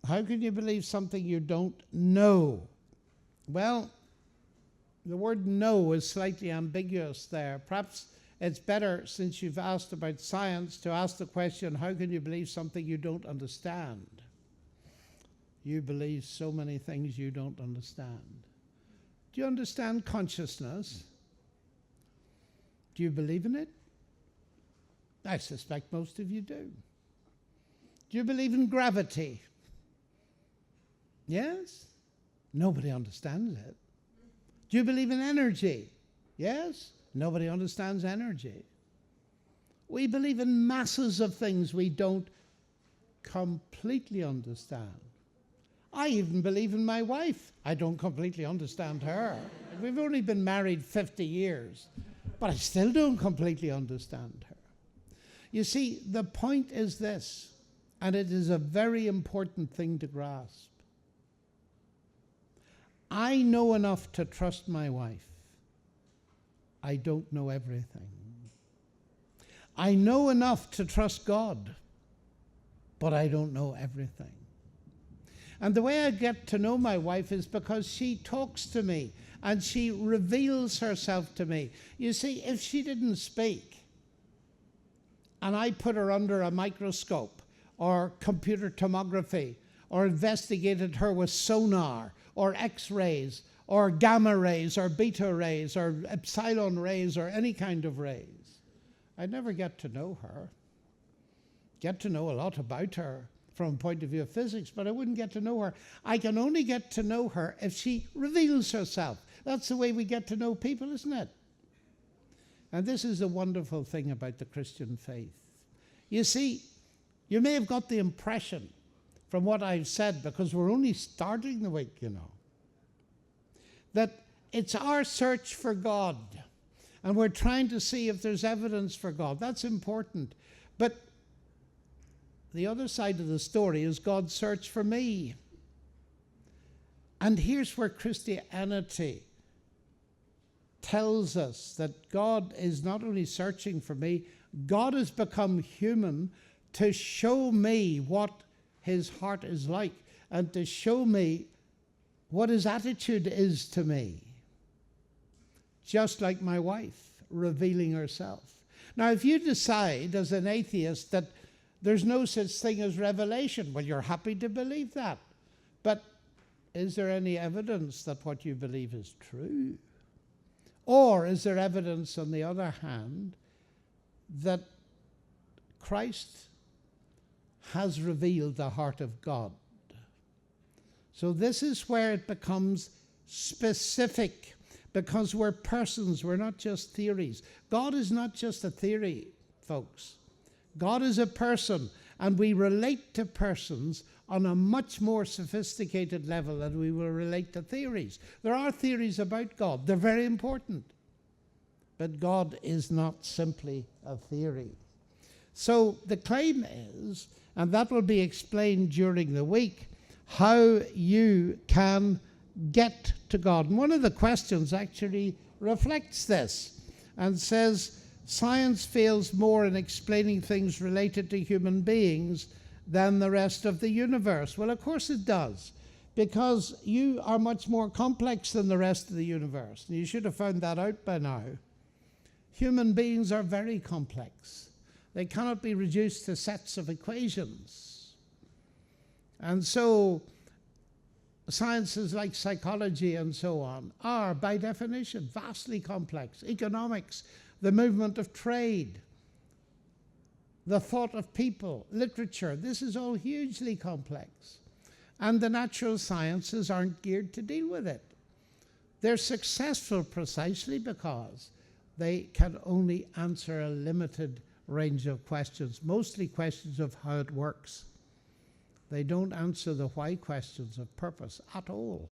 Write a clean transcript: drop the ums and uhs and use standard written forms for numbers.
How can you believe something you don't know? Well, the word know is slightly ambiguous there. Perhaps it's better, since you've asked about science, to ask the question, how can you believe something you don't understand? You believe so many things you don't understand. Do you understand consciousness? Do you believe in it? I suspect most of you do. Do you believe in gravity? Yes? Nobody understands it. Do you believe in energy? Yes? Nobody understands energy. We believe in masses of things we don't completely understand. I even believe in my wife. I don't completely understand her. We've only been married 50 years, but I still don't completely understand her. You see, the point is this, and it is a very important thing to grasp. I know enough to trust my wife. I don't know everything. I know enough to trust God, but I don't know everything. And the way I get to know my wife is because she talks to me and she reveals herself to me. You see, if she didn't speak and I put her under a microscope or computer tomography or investigated her with sonar or X-rays or gamma rays or beta rays or epsilon rays or any kind of rays, I'd never get to know her. Get to know a lot about her from a point of view of physics, but I wouldn't get to know her. I can only get to know her if she reveals herself. That's the way we get to know people, isn't it? And this is the wonderful thing about the Christian faith. You see, you may have got the impression from what I've said, because we're only starting the week, you know, that it's our search for God, and we're trying to see if there's evidence for God. That's important. But the other side of the story is God's search for me. And here's where Christianity tells us that God is not only searching for me, God has become human to show me what his heart is like and to show me what his attitude is to me. Just like my wife revealing herself. Now, if you decide as an atheist that there's no such thing as revelation, well, you're happy to believe that. But is there any evidence that what you believe is true? Or is there evidence, on the other hand, that Christ has revealed the heart of God? So this is where it becomes specific, because we're persons, we're not just theories. God is not just a theory, folks. God is a person, and we relate to persons on a much more sophisticated level than we will relate to theories. There are theories about God. They're very important. But God is not simply a theory. So the claim is, and that will be explained during the week, how you can get to God. And one of the questions actually reflects this and says, science fails more in explaining things related to human beings than the rest of the universe. Well, of course it does, because you are much more complex than the rest of the universe. And you should have found that out by now. Human beings are very complex. They cannot be reduced to sets of equations. And so sciences like psychology and so on are, by definition, vastly complex. Economics, the movement of trade, the thought of people, literature, this is all hugely complex. And the natural sciences aren't geared to deal with it. They're successful precisely because they can only answer a limited range of questions, mostly questions of how it works. They don't answer the why questions of purpose at all.